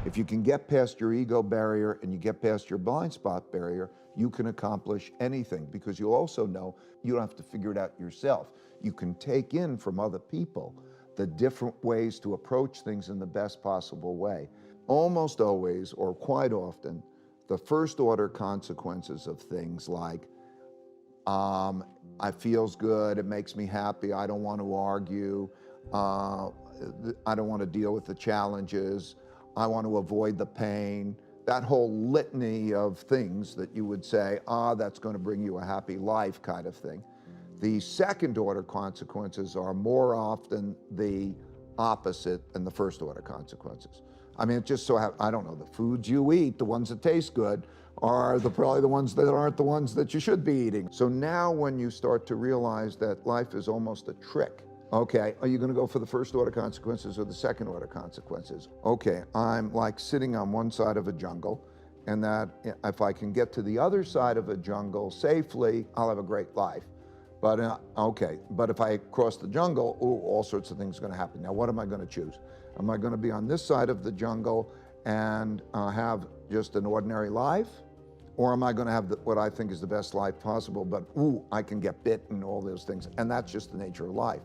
If you can get past your ego barrier and you get past your blind spot barrier, you can accomplish anything, because you also know you don't have to figure it out yourself. You can take in from other people the different ways to approach things in the best possible way. Almost always, or quite often, the first order consequences of things like, it feels good, it makes me happy, I don't want to argue, I don't want to deal with the challenges, I want to avoid the pain, that whole litany of things that you would say, that's going to bring you a happy life kind of thing. The second order consequences are more often the opposite than the first order consequences. I mean, it just so I don't know, the foods you eat, the ones that taste good, are probably the ones that aren't the ones that you should be eating. So now when you start to realize that life is almost a trick, okay, are you going to go for the first order consequences or the second order consequences? Okay, I'm like sitting on one side of a jungle, and that if I can get to the other side of a jungle safely, I'll have a great life. But okay, but if I cross the jungle, all sorts of things are going to happen. Now, what am I going to choose? Am I going to be on this side of the jungle and have just an ordinary life? Or am I going to have what I think is the best life possible, but I can get bit and all those things, and that's just the nature of life.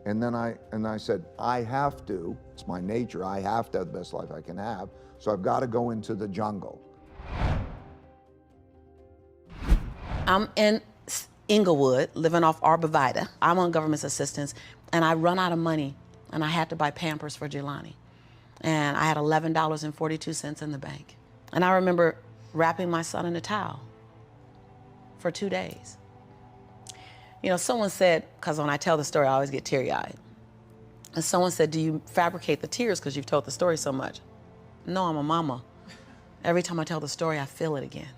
And then I said, I have to, it's my nature, I have to have the best life I can have, so I've got to go into the jungle. I'm in Inglewood, living off Arborvitae. I'm on government assistance, and I run out of money, and I had to buy Pampers for Jelani. And I had $11.42 in the bank. And I remember wrapping my son in a towel for 2 days. You know, someone said, because when I tell the story, I always get teary-eyed. And someone said, do you fabricate the tears because you've told the story so much? No, I'm a mama. Every time I tell the story, I feel it again.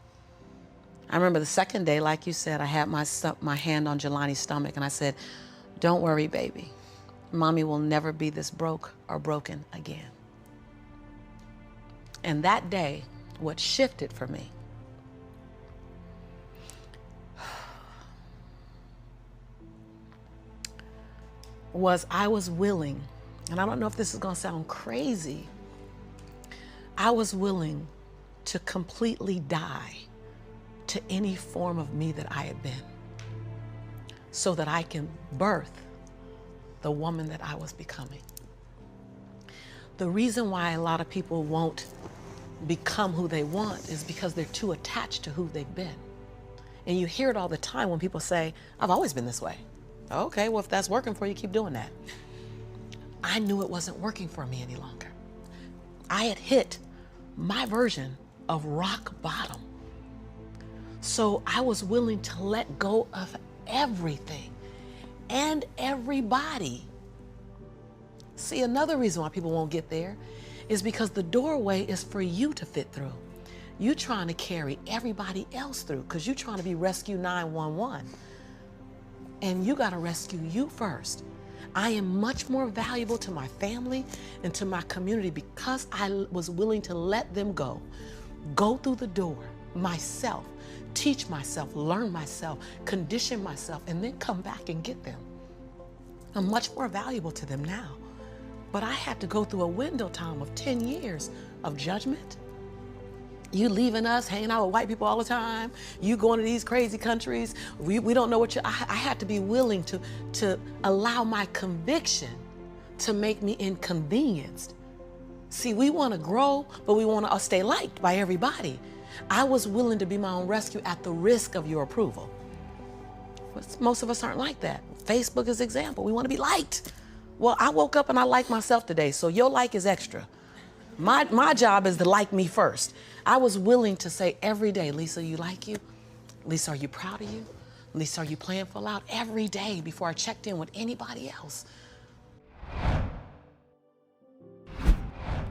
I remember the second day, like you said, I had my hand on Jelani's stomach, and I said, don't worry, baby. Mommy will never be this broke or broken again. And that day, what shifted for me was I was willing, and I don't know if this is going to sound crazy, I was willing to completely die to any form of me that I had been, so that I can birth the woman that I was becoming. The reason why a lot of people won't become who they want is because they're too attached to who they've been. And you hear it all the time when people say, I've always been this way. Okay, well, if that's working for you, keep doing that. I knew it wasn't working for me any longer. I had hit my version of rock bottom. So I was willing to let go of everything and everybody. See, another reason why people won't get there is because the doorway is for you to fit through. You're trying to carry everybody else through because you're trying to be Rescue 911. And you gotta rescue you first. I am much more valuable to my family and to my community because I was willing to let them go through the door myself, teach myself, learn myself, condition myself, and then come back and get them. I'm much more valuable to them now. But I had to go through a window time of 10 years of judgment. You leaving us, hanging out with white people all the time. You going to these crazy countries. We don't know what I had to be willing to allow my conviction to make me inconvenienced. See, we want to grow, but we want to stay liked by everybody. I was willing to be my own rescue at the risk of your approval. But most of us aren't like that. Facebook is an example. We want to be liked. Well, I woke up and I like myself today, so your like is extra. My job is to like me first. I was willing to say every day, Lisa, you like you? Lisa, are you proud of you? Lisa, are you playing full out? Every day before I checked in with anybody else.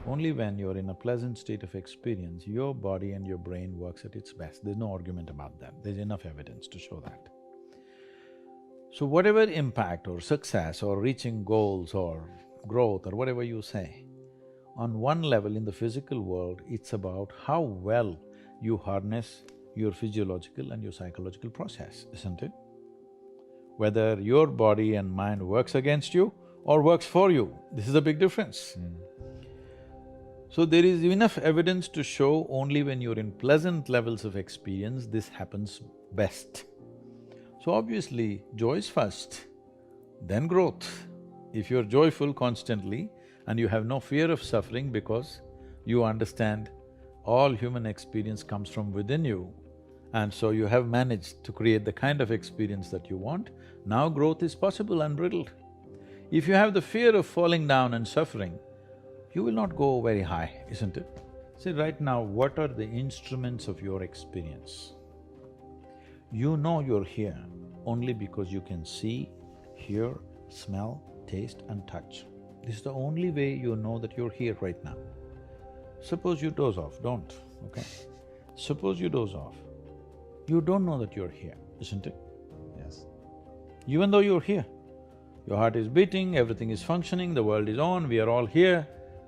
Only when you're in a pleasant state of experience, your body and your brain works at its best. There's no argument about that. There's enough evidence to show that. So whatever impact or success or reaching goals or growth or whatever you say, on one level in the physical world, it's about how well you harness your physiological and your psychological process, isn't it? Whether your body and mind works against you or works for you, this is a big difference. So there is enough evidence to show only when you're in pleasant levels of experience, this happens best. So obviously, joy is first, then growth. If you're joyful constantly and you have no fear of suffering because you understand all human experience comes from within you, and so you have managed to create the kind of experience that you want, now growth is possible, unbridled. If you have the fear of falling down and suffering, you will not go very high, isn't it? See, right now, what are the instruments of your experience? You know you're here only because you can see, hear, smell, taste and touch. This is the only way you know that you're here right now. Suppose you doze off, don't, okay? Suppose you doze off, you don't know that you're here, isn't it? Yes. Even though you're here, your heart is beating, everything is functioning, the world is on, we are all here,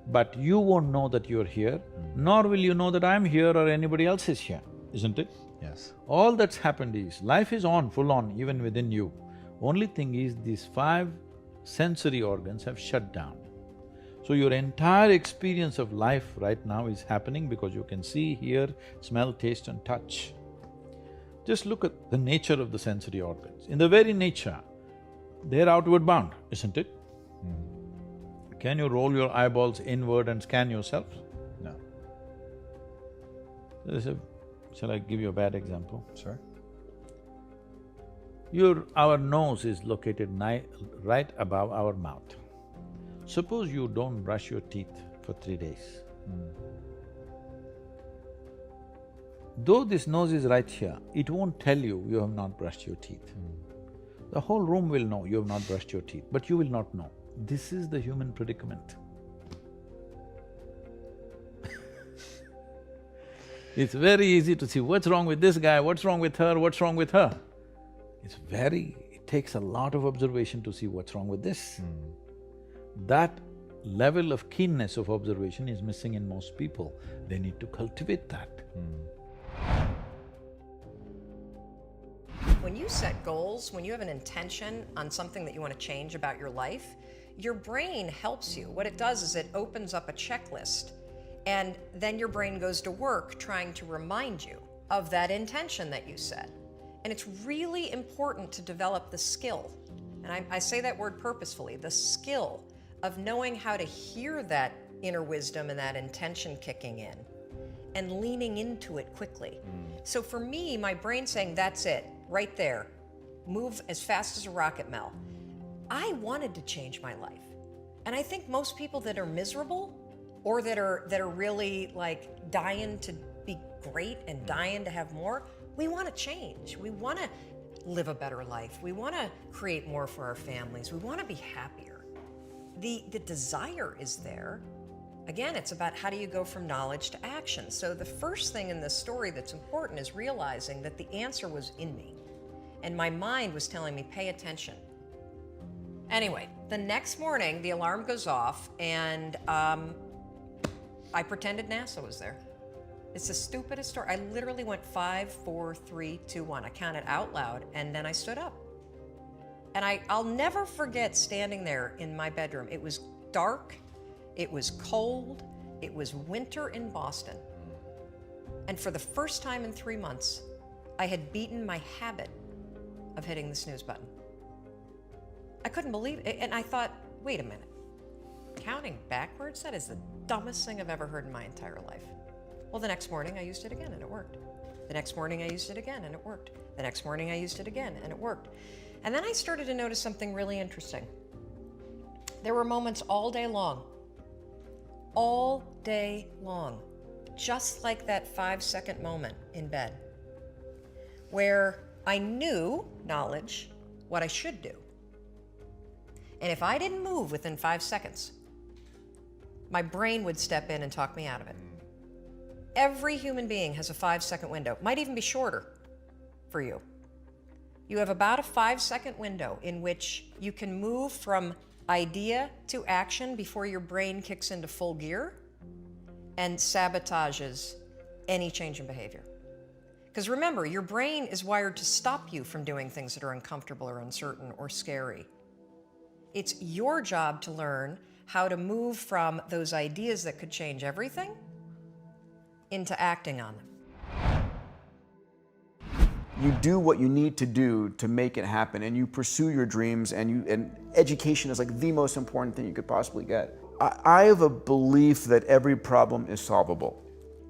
but you won't know that you're here, nor will you know that I'm here or anybody else is here, isn't it? Yes. All that's happened is, life is on, full on, even within you. Only thing is, these five sensory organs have shut down. So your entire experience of life right now is happening because you can see, hear, smell, taste and touch. Just look at the nature of the sensory organs. In the very nature, they're outward bound, isn't it? Can you roll your eyeballs inward and scan yourself? No. Shall I give you a bad example? Sure. Our nose is located right above our mouth. Suppose you don't brush your teeth for 3 days. Though this nose is right here, it won't tell you you have not brushed your teeth. The whole room will know you have not brushed your teeth, but you will not know. This is the human predicament. It's very easy to see what's wrong with this guy, what's wrong with her, what's wrong with her. It takes a lot of observation to see what's wrong with this. That level of keenness of observation is missing in most people. They need to cultivate that. When you set goals, when you have an intention on something that you want to change about your life, your brain helps you. What it does is it opens up a checklist, and then your brain goes to work trying to remind you of that intention that you set. And it's really important to develop the skill, and I say that word purposefully, the skill of knowing how to hear that inner wisdom and that intention kicking in and leaning into it quickly. So for me, my brain saying, that's it, right there, move as fast as a rocket, Mel. I wanted to change my life. And I think most people that are miserable or that are really like dying to be great and dying to have more, we want to change. We want to live a better life. We want to create more for our families. We want to be happier. The desire is there. Again, it's about how do you go from knowledge to action. So the first thing in this story that's important is realizing that the answer was in me. And my mind was telling me, pay attention. Anyway, the next morning, the alarm goes off, and I pretended NASA was there. It's the stupidest story. I literally went 5, 4, 3, 2, 1. I counted out loud, and then I stood up. And I'll never forget standing there in my bedroom. It was dark, it was cold, it was winter in Boston. And for the first time in 3 months, I had beaten my habit of hitting the snooze button. I couldn't believe it, and I thought, wait a minute, counting backwards? That is the dumbest thing I've ever heard in my entire life. Well, the next morning I used it again and it worked. The next morning I used it again and it worked. The next morning I used it again and it worked. And then I started to notice something really interesting. There were moments all day long, just like that 5-second moment in bed, where I knew, knowledge, what I should do. And if I didn't move within 5 seconds, my brain would step in and talk me out of it. Every human being has a 5-second window, might even be shorter for you. You have about a 5-second window in which you can move from idea to action before your brain kicks into full gear and sabotages any change in behavior. Because remember, your brain is wired to stop you from doing things that are uncomfortable or uncertain or scary. It's your job to learn how to move from those ideas that could change everything into acting on them. You do what you need to do to make it happen, and you pursue your dreams, and education is like the most important thing you could possibly get. I have a belief that every problem is solvable.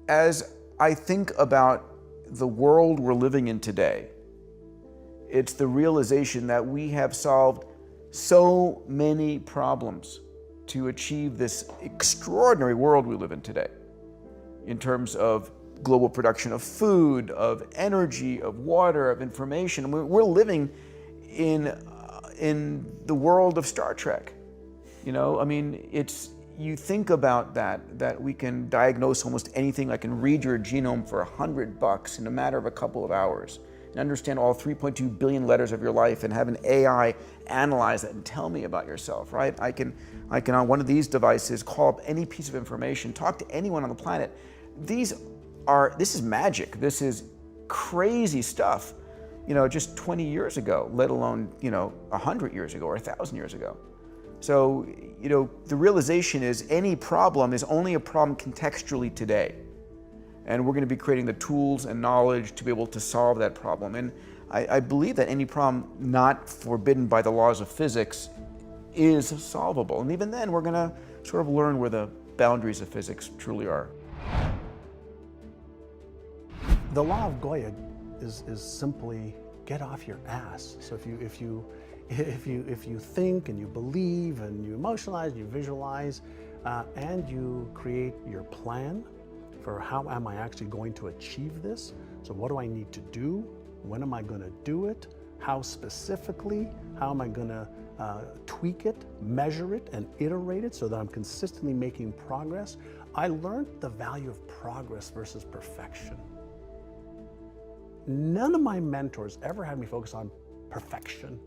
As I think about the world we're living in today, it's the realization that we have solved so many problems to achieve this extraordinary world we live in today, in terms of global production of food, of energy, of water, of information. We're living in the world of Star Trek. You know, I mean, you think about that we can diagnose almost anything. I can read your genome for $100 in a matter of a couple of hours and understand all 3.2 billion letters of your life and have an AI analyze that and tell me about yourself, right? I can on one of these devices call up any piece of information, talk to anyone on the planet. This is magic. This is crazy stuff, you know, just 20 years ago, let alone, you know, 100 years ago or 1,000 years ago. So, you know, the realization is any problem is only a problem contextually today. And we're going to be creating the tools and knowledge to be able to solve that problem. And I believe that any problem not forbidden by the laws of physics is solvable. And even then, we're going to sort of learn where the boundaries of physics truly are. The law of Goya is simply get off your ass. So if you think and you believe and you emotionalize, and you visualize, and you create your plan for how am I actually going to achieve this? So what do I need to do? When am I going to do it? How specifically? How am I going to tweak it, measure it, and iterate it so that I'm consistently making progress? I learned the value of progress versus perfection. None of my mentors ever had me focus on perfection.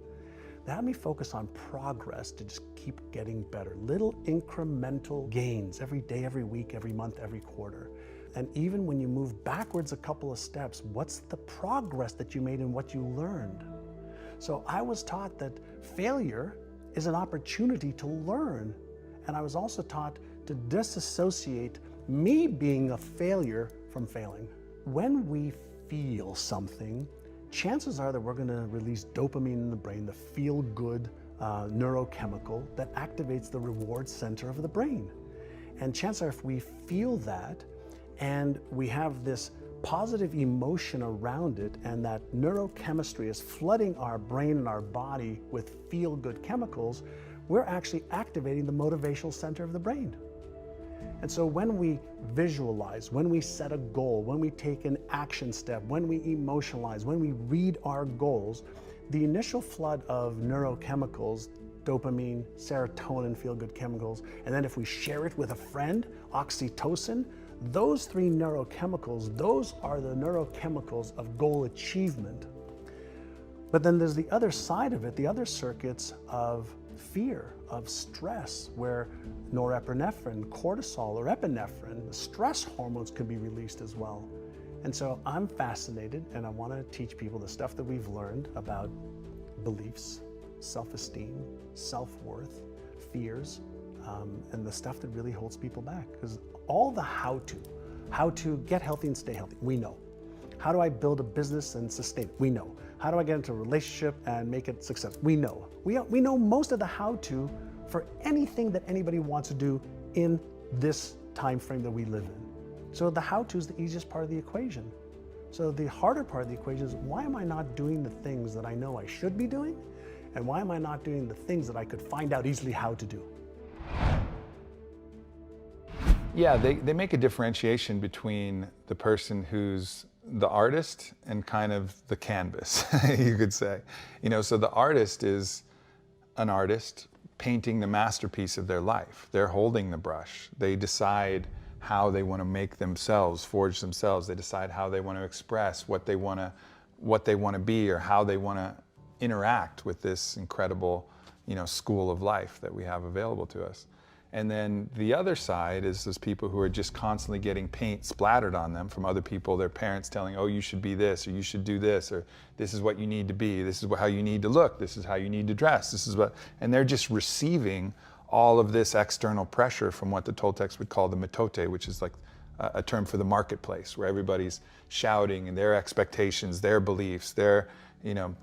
They had me focus on progress to just keep getting better. Little incremental gains every day, every week, every month, every quarter. And even when you move backwards a couple of steps, what's the progress that you made in what you learned? So I was taught that failure is an opportunity to learn. And I was also taught to disassociate me being a failure from failing. When we feel something, chances are that we're going to release dopamine in the brain, the feel-good neurochemical that activates the reward center of the brain. And chances are if we feel that and we have this positive emotion around it and that neurochemistry is flooding our brain and our body with feel-good chemicals, we're actually activating the motivational center of the brain. And so when we visualize, when we set a goal, when we take an action step, when we emotionalize, when we read our goals, the initial flood of neurochemicals, dopamine, serotonin, feel-good chemicals, and then if we share it with a friend, oxytocin, those three neurochemicals, those are the neurochemicals of goal achievement. But then there's the other side of it, the other circuits of fear, of stress, where norepinephrine, cortisol, or epinephrine, the stress hormones can be released as well. And so I'm fascinated, and I want to teach people the stuff that we've learned about beliefs, self-esteem, self-worth, fears, and the stuff that really holds people back. Because all the how to get healthy and stay healthy, we know. How do I build a business and sustain it? We know. How do I get into a relationship and make it successful? We know. We know most of the how-to for anything that anybody wants to do in this time frame that we live in. So the how-to is the easiest part of the equation. So the harder part of the equation is, why am I not doing the things that I know I should be doing? And why am I not doing the things that I could find out easily how to do? Yeah, they make a differentiation between the person who's the artist and kind of the canvas, you could say. You know, so the artist is an artist painting the masterpiece of their life. They're holding the brush. They decide how they want to make themselves, forge themselves. They decide how they want to express what they want to be, or how they want to interact with this incredible, you know, school of life that we have available to us. And then the other side is those people who are just constantly getting paint splattered on them from other people, their parents telling, oh, you should be this, or you should do this, or this is what you need to be, this is how you need to look, this is how you need to dress, this is what, and they're just receiving all of this external pressure from what the Toltecs would call the mitote, which is like a term for the marketplace, where everybody's shouting and their expectations, their beliefs, their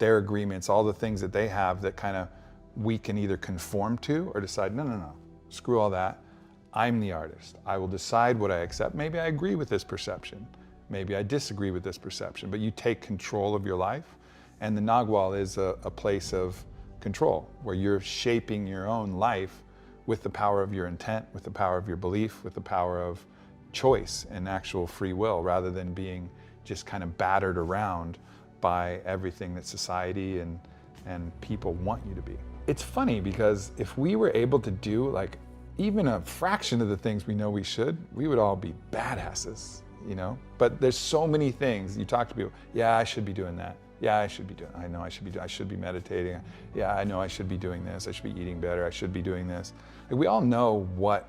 agreements, all the things that they have that kind of we can either conform to or decide, no, screw all that. I'm the artist. I will decide what I accept. Maybe I agree with this perception. Maybe I disagree with this perception, but you take control of your life. And the Nagual is a place of control, where you're shaping your own life with the power of your intent, with the power of your belief, with the power of choice and actual free will, rather than being just kind of battered around by everything that society and people want you to be. It's funny because if we were able to do like even a fraction of the things we know we should, we would all be badasses, you know? But there's so many things. You talk to people, yeah, I should be doing that. Yeah, I should be doing, I know I should be meditating. Yeah, I know I should be doing this. I should be eating better. I should be doing this. Like, we all know what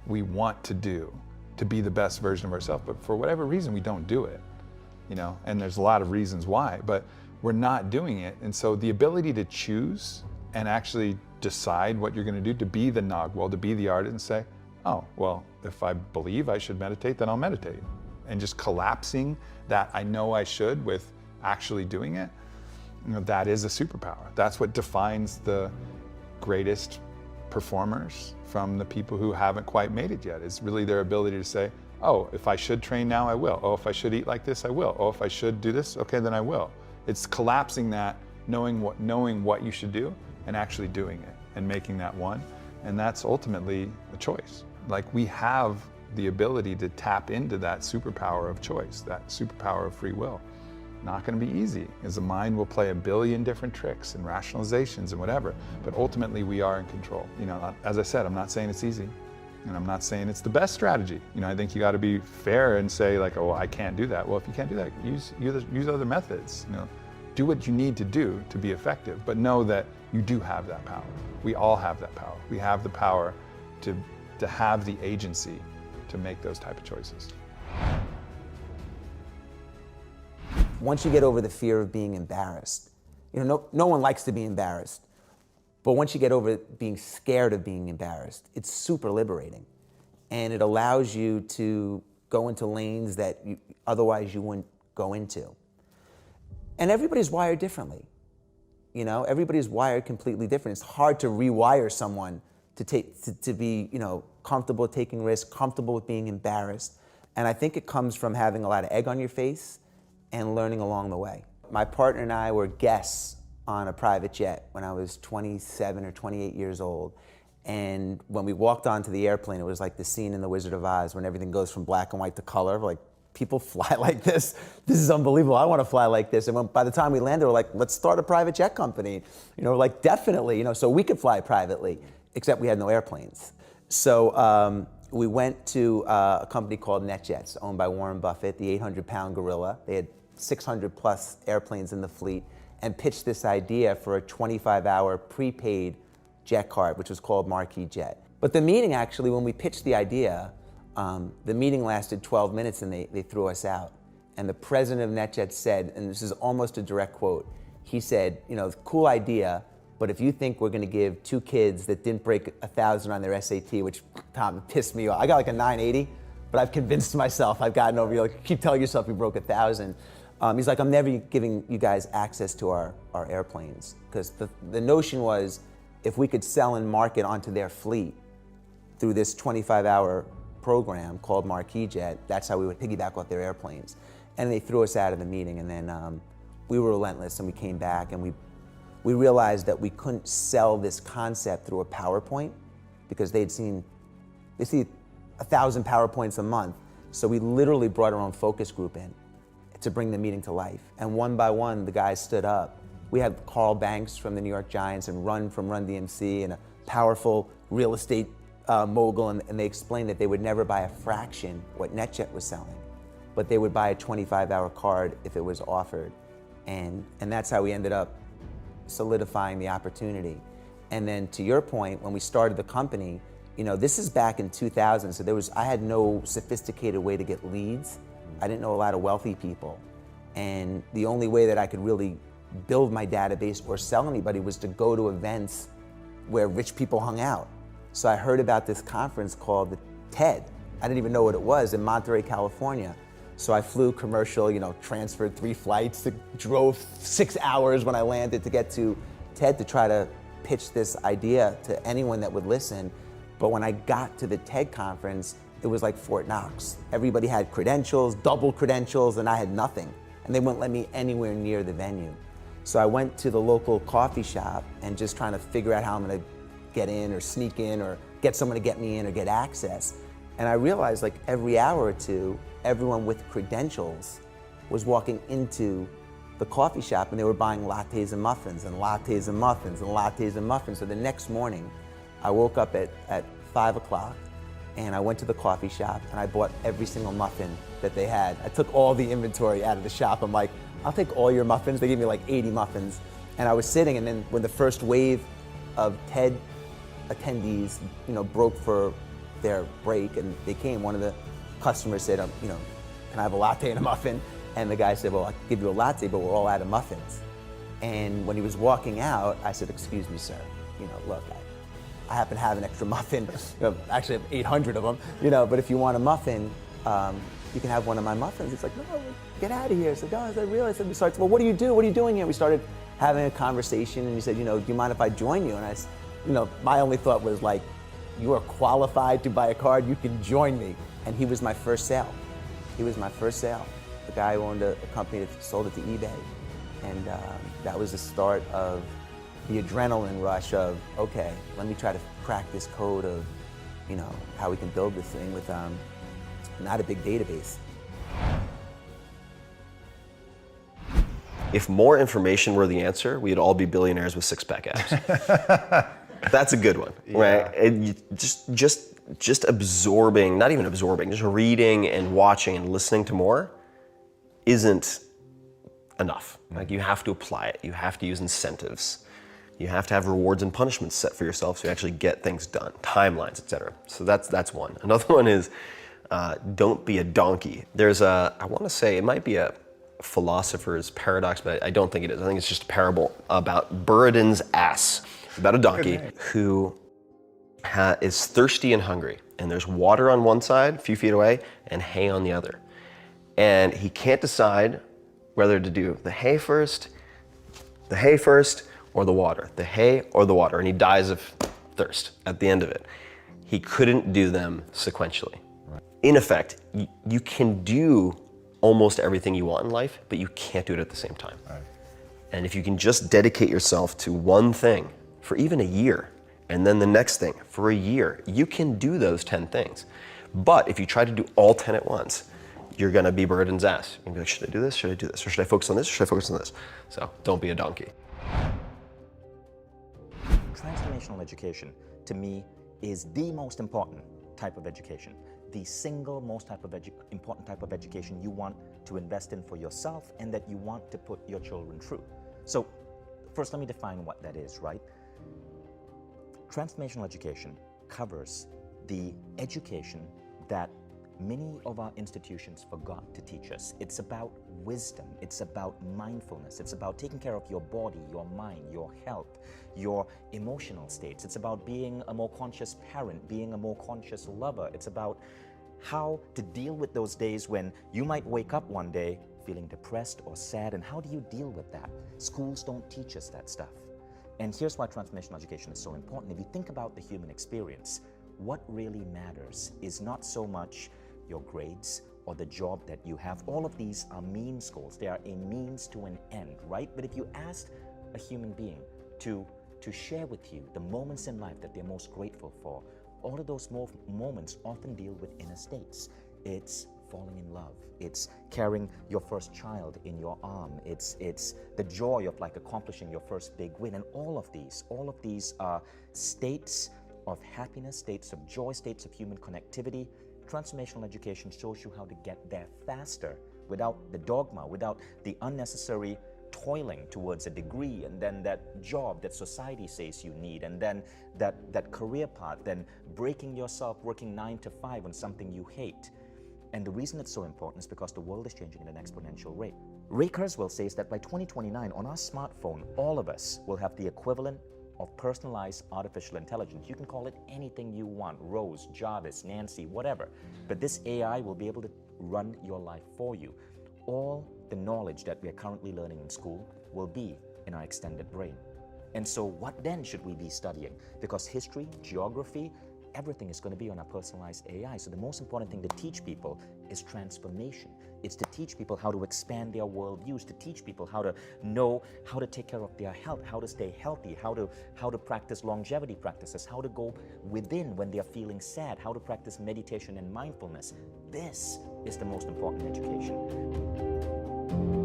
we want to do to be the best version of ourselves, but for whatever reason, we don't do it, you know? And there's a lot of reasons why, but we're not doing it. And so the ability to choose and actually decide what you're gonna do, to be the Nagual, to be the artist and say, oh, well, if I believe I should meditate, then I'll meditate. And just collapsing that I know I should with actually doing it, you know, that is a superpower. That's what defines the greatest performers from the people who haven't quite made it yet, is really their ability to say, oh, if I should train now, I will. Oh, if I should eat like this, I will. Oh, if I should do this, okay, then I will. It's collapsing that, knowing what you should do and actually doing it and making that one. And that's ultimately a choice. Like, we have the ability to tap into that superpower of choice, that superpower of free will. Not going to be easy, as the mind will play a billion different tricks and rationalizations and whatever, but ultimately we are in control. You know, as I said, I'm not saying it's easy, and I'm not saying it's the best strategy. You know, I think you got to be fair and say like, oh, I can't do that. Well, if you can't do that, use other methods. You know, do what you need to do to be effective, but know that you do have that power. We all have that power. We have the power to have the agency to make those type of choices. Once you get over the fear of being embarrassed, you know, no one likes to be embarrassed, but once you get over being scared of being embarrassed, it's super liberating. And it allows you to go into lanes that otherwise you wouldn't go into. And everybody's wired differently. You know, everybody's wired completely different. It's hard to rewire someone to be, you know, comfortable with taking risks, comfortable with being embarrassed. And I think it comes from having a lot of egg on your face and learning along the way. My partner and I were guests on a private jet when I was 27 or 28 years old. And when we walked onto the airplane, it was like the scene in The Wizard of Oz when everything goes from black and white to color. We're like, people fly like this? This is unbelievable. I want to fly like this. And by the time we landed, we're like, let's start a private jet company. You know, like, definitely, you know, so we could fly privately, except we had no airplanes. So we went to a company called NetJets, owned by Warren Buffett, the 800-pound gorilla. They had 600 plus airplanes in the fleet, and pitched this idea for a 25-hour prepaid jet card, which was called Marquis Jet. But the meeting, actually, when we pitched the idea, the meeting lasted 12 minutes and they threw us out. And the president of NetJets said, and this is almost a direct quote, he said, you know, cool idea, but if you think we're gonna give two kids that didn't break 1,000 on their SAT, which, Tom, pissed me off. I got like a 980, but I've convinced myself I've gotten over, you like, keep telling yourself you broke 1,000. He's like, I'm never giving you guys access to our airplanes. Because the notion was, if we could sell and market onto their fleet through this 25-hour program called Marquis Jet, that's how we would piggyback off their airplanes. And they threw us out of the meeting, and then we were relentless, and we came back, and we realized that we couldn't sell this concept through a PowerPoint, because they see 1,000 PowerPoints a month. So we literally brought our own focus group in to bring the meeting to life. And one by one, the guys stood up. We had Carl Banks from the New York Giants and Run from Run DMC and a powerful real estate mogul, and they explained that they would never buy a fraction what NetJet was selling, but they would buy a 25-hour card if it was offered. And that's how we ended up solidifying the opportunity. And then to your point, when we started the company, you know, this is back in 2000, so I had no sophisticated way to get leads. I didn't know a lot of wealthy people. And the only way that I could really build my database or sell anybody was to go to events where rich people hung out. So I heard about this conference called the TED. I didn't even know what it was in Monterey, California. So I flew commercial, transferred 3 flights, drove 6 hours when I landed to get to TED to try to pitch this idea to anyone that would listen. But when I got to the TED conference, it was like Fort Knox. Everybody had credentials, double credentials, and I had nothing. And they wouldn't let me anywhere near the venue. So I went to the local coffee shop and just trying to figure out how I'm gonna get in or sneak in or get someone to get me in or get access. And I realized like every hour or two, everyone with credentials was walking into the coffee shop and they were buying lattes and muffins and lattes and muffins and lattes and muffins. So the next morning, I woke up at 5 o'clock and I went to the coffee shop and I bought every single muffin that they had. I took all the inventory out of the shop. I'm like, I'll take all your muffins. They gave me like 80 muffins. And I was sitting, and then when the first wave of TED attendees, broke for their break and they came, one of the customers said, can I have a latte and a muffin? And the guy said, well, I can give you a latte, but we're all out of muffins. And when he was walking out, I said, excuse me, sir, look, I happen to have an extra muffin. Actually, I have 800 of them, but if you want a muffin, you can have one of my muffins. It's like, no, get out of here. I said, no, I realized. We started, well, what do you do? What are you doing here? We started having a conversation, and he said, do you mind if I join you? And I, my only thought was like, you are qualified to buy a card, you can join me. And he was my first sale. He was my first sale. The guy who owned a company that sold it to eBay. And that was the start of the adrenaline rush of, okay, let me try to crack this code of, how we can build this thing with not a big database. If more information were the answer, we'd all be billionaires with six-pack abs. That's a good one, right? And just absorbing, not even absorbing, just reading and watching and listening to more isn't enough. Like, you have to apply it. You have to use incentives. You have to have rewards and punishments set for yourself so you actually get things done, timelines, etc. So that's one. Another one is don't be a donkey. There's I want to say it might be a philosopher's paradox, but I don't think it is. I think it's just a parable about Buridan's ass. About a donkey who is thirsty and hungry, and there's water on one side, a few feet away, and hay on the other. And he can't decide whether to do the hay first, or the water, the hay or the water, and he dies of thirst at the end of it. He couldn't do them sequentially. Right. In effect, you can do almost everything you want in life, but you can't do it at the same time. Right. And if you can just dedicate yourself to one thing for even a year, and then the next thing for a year, you can do those 10 things. But if you try to do all 10 at once, you're gonna be Buridan's ass. You're gonna be like, should I do this? Should I do this? Or should I focus on this? Or should I focus on this? So don't be a donkey. Transformational education, to me, is the most important type of education. The single most important type of education you want to invest in for yourself and that you want to put your children through. So first, let me define what that is, right? Transformational education covers the education that many of our institutions forgot to teach us. It's about wisdom, it's about mindfulness, it's about taking care of your body, your mind, your health, your emotional states. It's about being a more conscious parent, being a more conscious lover. It's about how to deal with those days when you might wake up one day feeling depressed or sad, and how do you deal with that? Schools don't teach us that stuff. And here's why transformational education is so important. If you think about the human experience, what really matters is not so much your grades or the job that you have. All of these are means goals. They are a means to an end, right? But if you asked a human being to share with you the moments in life that they're most grateful for, all of those moments often deal with inner states. It's falling in love. It's carrying your first child in your arm. It's the joy of like accomplishing your first big win. And all of these are states of happiness, states of joy, states of human connectivity. Transformational education shows you how to get there faster without the dogma, without the unnecessary toiling towards a degree, and then that job that society says you need, and then that career path, then breaking yourself working 9 to 5 on something you hate. And the reason it's so important is because the world is changing at an exponential rate. Ray Kurzweil says that by 2029, on our smartphone, all of us will have the equivalent of personalized artificial intelligence. You can call it anything you want, Rose, Jarvis, Nancy, whatever. But this AI will be able to run your life for you. All the knowledge that we are currently learning in school will be in our extended brain. And so what then should we be studying? Because history, geography, everything is going to be on our personalized AI. So the most important thing to teach people is transformation. It's to teach people how to expand their worldviews, to teach people how to know how to take care of their health, how to stay healthy, how to practice longevity practices, how to go within when they're feeling sad, how to practice meditation and mindfulness. This is the most important education.